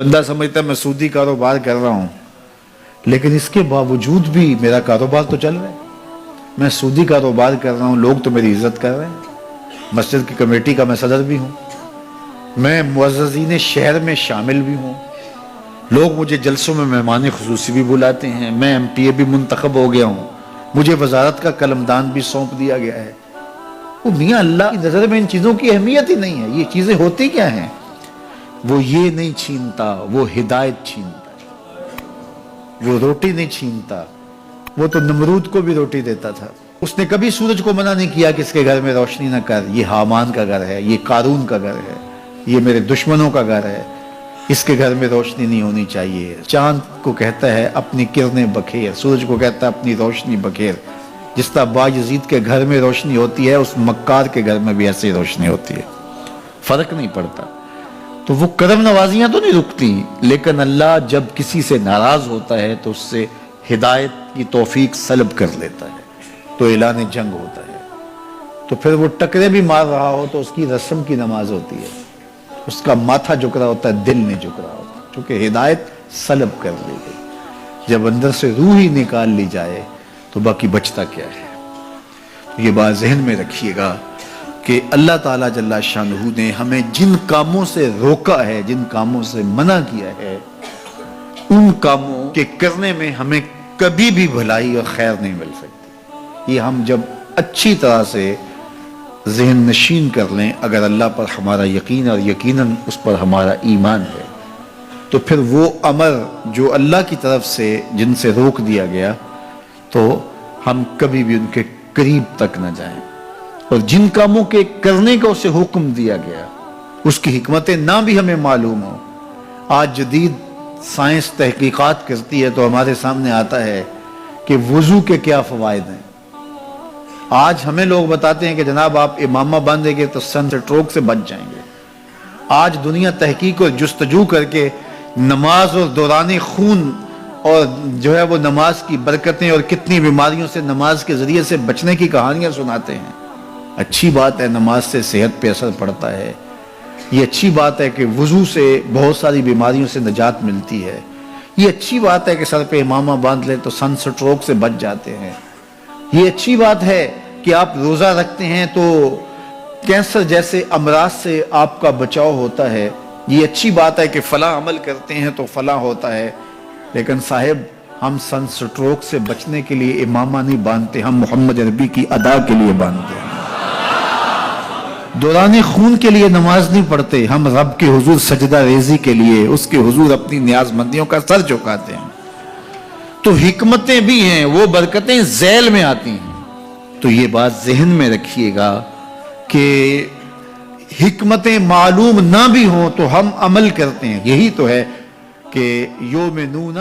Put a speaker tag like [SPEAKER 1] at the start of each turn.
[SPEAKER 1] بندہ سمجھتا ہے میں سودی کاروبار کر رہا ہوں، لیکن اس کے باوجود بھی میرا کاروبار تو چل رہا ہے۔ میں سودی کاروبار کر رہا ہوں، لوگ تو میری عزت کر رہے ہیں، مسجد کی کمیٹی کا میں صدر بھی ہوں، میں معززین شہر میں شامل بھی ہوں، لوگ مجھے جلسوں میں مہمان خصوصی بھی بلاتے ہیں، میں ایم پی اے بھی منتخب ہو گیا ہوں، مجھے وزارت کا قلمدان بھی سونپ دیا گیا ہے۔ وہ میاں اللہ کی نظر میں ان چیزوں کی اہمیت ہی نہیں ہے۔ یہ چیزیں ہوتی کیا ہیں؟ وہ یہ نہیں چھینتا، وہ ہدایت چھینتا ہے، وہ روٹی نہیں چھینتا، وہ تو نمرود کو بھی روٹی دیتا تھا۔ اس نے کبھی سورج کو منع نہیں کیا کہ اس کے گھر میں روشنی نہ کر، یہ حامان کا گھر ہے، یہ قارون کا گھر ہے، یہ میرے دشمنوں کا گھر ہے، اس کے گھر میں روشنی نہیں ہونی چاہیے۔ چاند کو کہتا ہے اپنی کرنیں بکھیر، سورج کو کہتا ہے اپنی روشنی بکھیر۔ جس طرح باجزید کے گھر میں روشنی ہوتی ہے، اس مکار کے گھر میں بھی ایسی روشنی ہوتی ہے، فرق نہیں پڑتا۔ تو وہ کرم نوازیاں تو نہیں رکتی، لیکن اللہ جب کسی سے ناراض ہوتا ہے تو اس سے ہدایت کی توفیق سلب کر لیتا ہے، تو اعلان جنگ ہوتا ہے۔ تو پھر وہ ٹکرے بھی مار رہا ہو تو اس کی رسم کی نماز ہوتی ہے، اس کا ماتھا جھک رہا ہوتا ہے، دل نہیں جھک رہا ہوتا، کیونکہ ہدایت سلب کر لی گئی۔ جب اندر سے روح ہی نکال لی جائے تو باقی بچتا کیا ہے؟ یہ بات ذہن میں رکھیے گا کہ اللہ تعالیٰ جل شانہ نے ہمیں جن کاموں سے روکا ہے، جن کاموں سے منع کیا ہے، ان کاموں کے کرنے میں ہمیں کبھی بھی بھلائی اور خیر نہیں مل سکتی۔ یہ ہم جب اچھی طرح سے ذہن نشین کر لیں، اگر اللہ پر ہمارا یقین اور یقیناً اس پر ہمارا ایمان ہے، تو پھر وہ امر جو اللہ کی طرف سے جن سے روک دیا گیا تو ہم کبھی بھی ان کے قریب تک نہ جائیں، اور جن کاموں کے کرنے کا اسے حکم دیا گیا اس کی حکمتیں نہ بھی ہمیں معلوم ہو۔ آج جدید سائنس تحقیقات کرتی ہے تو ہمارے سامنے آتا ہے کہ وضو کے کیا فوائد ہیں۔ آج ہمیں لوگ بتاتے ہیں کہ جناب آپ امامہ باندھیں گے تو سن سٹروک سے بچ جائیں گے۔ آج دنیا تحقیق اور جستجو کر کے نماز اور دوران خون اور جو ہے وہ نماز کی برکتیں اور کتنی بیماریوں سے نماز کے ذریعے سے بچنے کی کہانیاں سناتے ہیں۔ اچھی بات ہے، نماز سے صحت پہ اثر پڑتا ہے، یہ اچھی بات ہے کہ وضو سے بہت ساری بیماریوں سے نجات ملتی ہے، یہ اچھی بات ہے کہ سر پہ امامہ باندھ لیں تو سن سٹروک سے بچ جاتے ہیں، یہ اچھی بات ہے کہ آپ روزہ رکھتے ہیں تو کینسر جیسے امراض سے آپ کا بچاؤ ہوتا ہے، یہ اچھی بات ہے کہ فلاں عمل کرتے ہیں تو فلاں ہوتا ہے۔ لیکن صاحب ہم سن سٹروک سے بچنے کے لیے امامہ نہیں باندھتے، ہم محمد عربی کی ادا کے لیے باندھتے ہیں۔ دوران خون کے لیے نماز نہیں پڑھتے، ہم رب کے حضور سجدہ ریزی کے لیے اس کے حضور اپنی نیاز مندیوں کا سر جھکاتے ہیں۔ تو حکمتیں بھی ہیں، وہ برکتیں ذیل میں آتی ہیں۔ تو یہ بات ذہن میں رکھیے گا کہ حکمتیں معلوم نہ بھی ہوں تو ہم عمل کرتے ہیں۔ یہی تو ہے کہ یومنون